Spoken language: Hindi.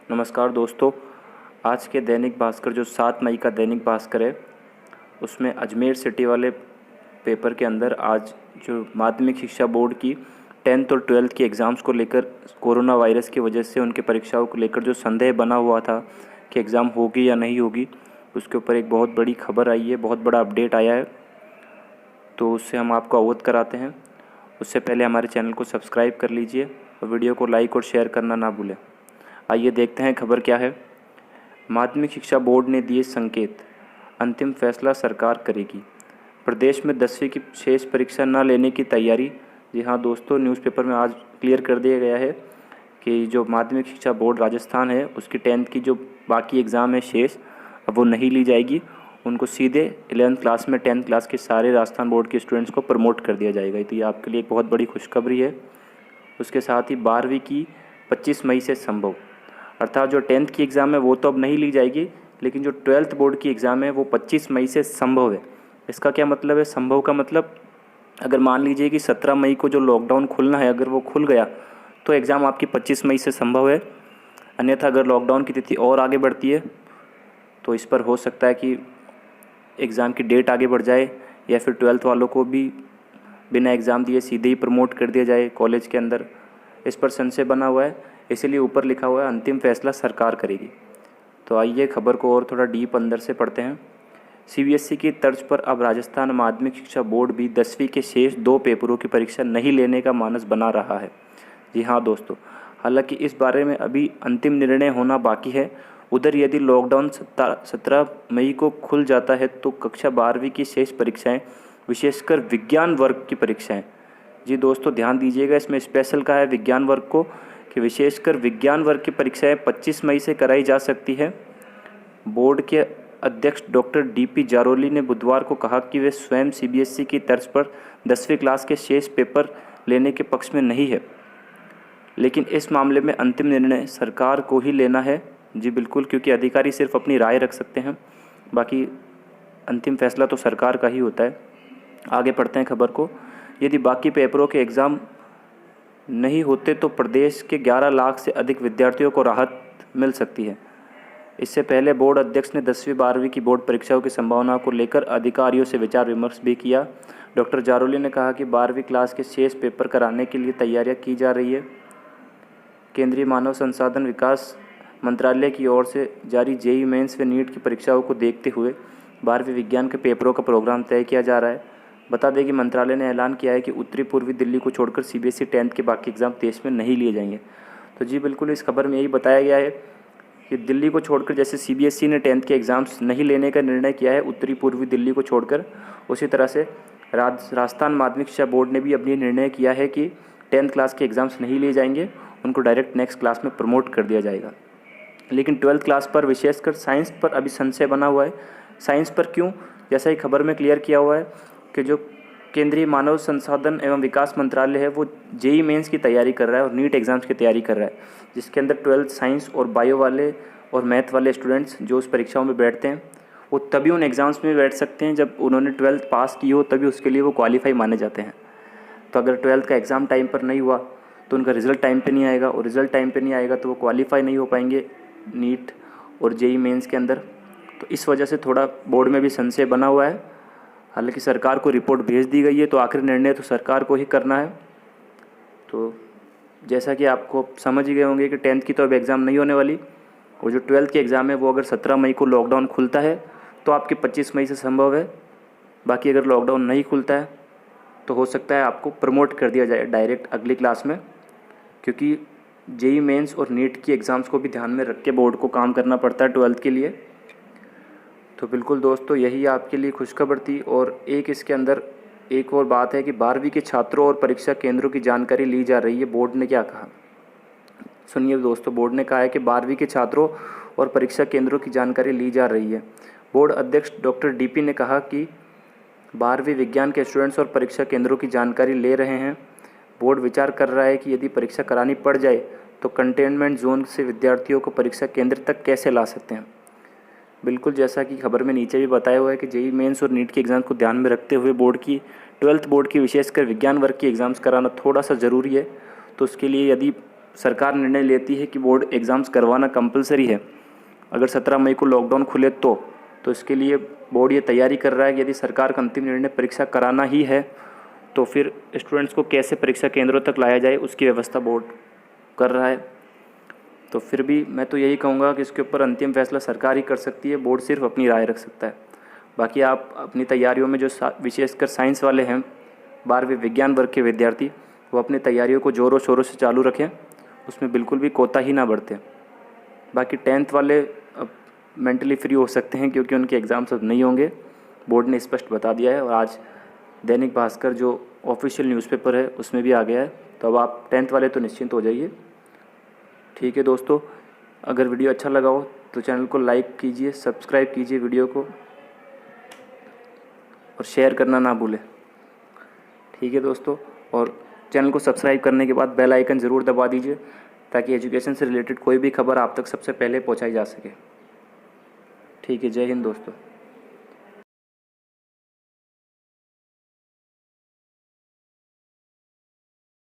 नमस्कार दोस्तों। आज के दैनिक भास्कर जो 7 मई का दैनिक भास्कर है, उसमें अजमेर सिटी वाले पेपर के अंदर आज जो माध्यमिक शिक्षा बोर्ड की 10th और 12th की एग्ज़ाम्स को लेकर कोरोना वायरस की वजह से उनके परीक्षाओं को लेकर जो संदेह बना हुआ था कि एग्ज़ाम होगी या नहीं होगी, उसके ऊपर एक बहुत बड़ी खबर आई है, बहुत बड़ा अपडेट आया है। तो उससे हम आपको अवगत कराते हैं। उससे पहले हमारे चैनल को सब्सक्राइब कर लीजिए और वीडियो को लाइक और शेयर करना ना भूलें। आइए देखते हैं खबर क्या है। माध्यमिक शिक्षा बोर्ड ने दिए संकेत, अंतिम फैसला सरकार करेगी। प्रदेश में 10वीं की शेष परीक्षा न लेने की तैयारी। जी हाँ दोस्तों, न्यूज़पेपर में आज क्लियर कर दिया गया है कि जो माध्यमिक शिक्षा बोर्ड राजस्थान है, उसकी 10th की जो बाकी एग्ज़ाम है शेष, अब वो नहीं ली जाएगी। उनको सीधे 11th क्लास में 10th क्लास के सारे राजस्थान बोर्ड के स्टूडेंट्स को प्रमोट कर दिया जाएगा। तो ये आपके लिए एक बहुत बड़ी खुशखबरी है। उसके साथ ही 12वीं की 25 मई से संभव, अर्थात जो 10th की एग्ज़ाम है वो तो अब नहीं ली जाएगी, लेकिन जो 12th बोर्ड की एग्ज़ाम है वो 25 मई से संभव है। इसका क्या मतलब है? संभव का मतलब अगर मान लीजिए कि 17 मई को जो लॉकडाउन खुलना है, अगर वो खुल गया तो एग्ज़ाम आपकी 25 मई से संभव है। अन्यथा अगर लॉकडाउन की तिथि और आगे बढ़ती है तो इस पर हो सकता है कि एग्ज़ाम की डेट आगे बढ़ जाए, या फिर 12th वालों को भी बिना एग्ज़ाम दिए सीधे ही प्रमोट कर दिया जाए कॉलेज के अंदर। इस पर संशय बना हुआ है, इसीलिए ऊपर लिखा हुआ है अंतिम फैसला सरकार करेगी। तो आइए खबर को और थोड़ा डीप अंदर से पढ़ते हैं। सीबीएसई की तर्ज पर अब राजस्थान माध्यमिक शिक्षा बोर्ड भी 10वीं के शेष 2 पेपरों की परीक्षा नहीं लेने का मानस बना रहा है। जी हाँ दोस्तों, हालांकि इस बारे में अभी अंतिम निर्णय होना बाकी है। उधर यदि लॉकडाउन 17 मई को खुल जाता है तो कक्षा 12वीं की शेष परीक्षाएं, विशेषकर विज्ञान वर्ग की परीक्षाएं, जी दोस्तों ध्यान दीजिएगा, इसमें स्पेशल का है विज्ञान वर्ग को, कि विशेषकर विज्ञान वर्ग की परीक्षाएं 25 मई से कराई जा सकती है। बोर्ड के अध्यक्ष डॉक्टर डीपी जारोली ने बुधवार को कहा कि वे स्वयं सीबीएसई की तर्ज पर 10वीं क्लास के शेष पेपर लेने के पक्ष में नहीं है, लेकिन इस मामले में अंतिम निर्णय सरकार को ही लेना है। जी बिल्कुल, क्योंकि अधिकारी सिर्फ अपनी राय रख सकते हैं, बाकी अंतिम फैसला तो सरकार का ही होता है। आगे पढ़ते हैं खबर को। यदि बाकी पेपरों के एग्ज़ाम नहीं होते तो प्रदेश के 11 लाख से अधिक विद्यार्थियों को राहत मिल सकती है। इससे पहले बोर्ड अध्यक्ष ने 10वीं 12वीं की बोर्ड परीक्षाओं की संभावना को लेकर अधिकारियों से विचार विमर्श भी किया। डॉक्टर जारोली ने कहा कि 12वीं क्लास के शेष पेपर कराने के लिए तैयारियां की जा रही है। केंद्रीय मानव संसाधन विकास मंत्रालय की ओर से जारी जेईई मेंस व नीट की परीक्षाओं को देखते हुए 12वीं विज्ञान के पेपरों का प्रोग्राम तय किया जा रहा है। बता दें कि मंत्रालय ने ऐलान किया है कि उत्तरी पूर्वी दिल्ली को छोड़कर सीबीएसई 10th के बाकी एग्ज़ाम देश में नहीं लिए जाएंगे। तो जी बिल्कुल, इस खबर में यही बताया गया है कि दिल्ली को छोड़कर, जैसे सीबीएसई ने 10th के एग्ज़ाम्स नहीं लेने का निर्णय किया है उत्तरी पूर्वी दिल्ली को छोड़कर, उसी तरह से राजस्थान माध्यमिक शिक्षा बोर्ड ने भी अपनी निर्णय किया है कि 10th क्लास के एग्ज़ाम्स नहीं लिए जाएंगे, उनको डायरेक्ट नेक्स्ट क्लास में प्रमोट कर दिया जाएगा। लेकिन 12th क्लास पर, विशेषकर साइंस पर अभी संशय बना हुआ है। साइंस पर क्यों? जैसा ही खबर में क्लियर किया हुआ है कि जो केंद्रीय मानव संसाधन एवं विकास मंत्रालय है वो जेईई मेंस की तैयारी कर रहा है और नीट एग्ज़ाम्स की तैयारी कर रहा है, जिसके अंदर 12th साइंस और बायो वाले और मैथ वाले स्टूडेंट्स जो उस परीक्षाओं में बैठते हैं वो तभी उन एग्ज़ाम्स में बैठ सकते हैं जब उन्होंने 12th पास की हो, तभी उसके लिए वो क्वालिफाई माने जाते हैं। तो अगर 12th का एग्ज़ाम टाइम पर नहीं हुआ तो उनका रिज़ल्ट टाइम पे नहीं आएगा, और रिज़ल्ट टाइम पे नहीं आएगा तो वो क्वालिफाई नहीं हो पाएंगे नीट और जेईई मेंस के अंदर। तो इस वजह से थोड़ा बोर्ड में भी संशय बना हुआ है। हालांकि सरकार को रिपोर्ट भेज दी गई है, तो आखिरी निर्णय तो सरकार को ही करना है। तो जैसा कि आपको समझ ही गए होंगे कि 10th की तो अब एग्ज़ाम नहीं होने वाली, और जो 12th की एग्ज़ाम है वो अगर 17 मई को लॉकडाउन खुलता है तो आपके 25 मई से संभव है। बाकी अगर लॉकडाउन नहीं खुलता है तो हो सकता है आपको प्रमोट कर दिया जाए डायरेक्ट अगली क्लास में, क्योंकि जेईई मेंस और नीट की एग्ज़ाम्स को भी ध्यान में रख के बोर्ड को काम करना पड़ता है 12th के लिए। तो बिल्कुल दोस्तों, यही आपके लिए खुशखबर थी। और एक इसके अंदर एक और बात है कि 12वीं के छात्रों और परीक्षा केंद्रों की जानकारी ली जा रही है। बोर्ड ने क्या कहा, सुनिए दोस्तों। बोर्ड ने कहा है कि 12वीं के छात्रों और परीक्षा केंद्रों की जानकारी ली जा रही है। बोर्ड अध्यक्ष डॉक्टर डीपी ने कहा कि 12वीं विज्ञान के स्टूडेंट्स और परीक्षा केंद्रों की जानकारी ले रहे हैं। बोर्ड विचार कर रहा है कि यदि परीक्षा करानी पड़ जाए तो कंटेनमेंट जोन से विद्यार्थियों को परीक्षा केंद्र तक कैसे ला सकते हैं। बिल्कुल, जैसा कि खबर में नीचे भी बताया हुआ है कि जेईई मेंस और नीट के एग्ज़ाम को ध्यान में रखते हुए बोर्ड की 12th बोर्ड की विशेषकर विज्ञान वर्ग की एग्ज़ाम्स कराना थोड़ा सा ज़रूरी है। तो उसके लिए यदि सरकार निर्णय लेती है कि बोर्ड एग्ज़ाम्स करवाना कंपलसरी है, अगर 17 मई को लॉकडाउन खुले तो इसके लिए बोर्ड ये तैयारी कर रहा है कि यदि सरकार का अंतिम निर्णय परीक्षा कराना ही है तो फिर स्टूडेंट्स को कैसे परीक्षा केंद्रों तक लाया जाए उसकी व्यवस्था बोर्ड कर रहा है। तो फिर भी मैं तो यही कहूँगा कि इसके ऊपर अंतिम फैसला सरकार ही कर सकती है, बोर्ड सिर्फ अपनी राय रख सकता है। बाकी आप अपनी तैयारियों में जो विशेषकर साइंस वाले हैं, 12वीं विज्ञान वर्ग के विद्यार्थी, वो अपनी तैयारियों को ज़ोरों शोरों से चालू रखें, उसमें बिल्कुल भी कोताही ना बरतें। बाकी 10th वाले अब मेंटली फ्री हो सकते हैं क्योंकि उनके एग्ज़ाम्स अब नहीं होंगे, बोर्ड ने स्पष्ट बता दिया है। और आज दैनिक भास्कर जो ऑफिशियल न्यूज़पेपर है उसमें भी आ गया है, तो अब आप 10th वाले तो निश्चिंत हो जाइए। ठीक है दोस्तों, अगर वीडियो अच्छा लगा हो तो चैनल को लाइक कीजिए, सब्सक्राइब कीजिए वीडियो को और शेयर करना ना भूलें। ठीक है दोस्तों, और चैनल को सब्सक्राइब करने के बाद बेल आइकन ज़रूर दबा दीजिए ताकि एजुकेशन से रिलेटेड कोई भी खबर आप तक सबसे पहले पहुंचाई जा सके। ठीक है, जय हिंद दोस्तों।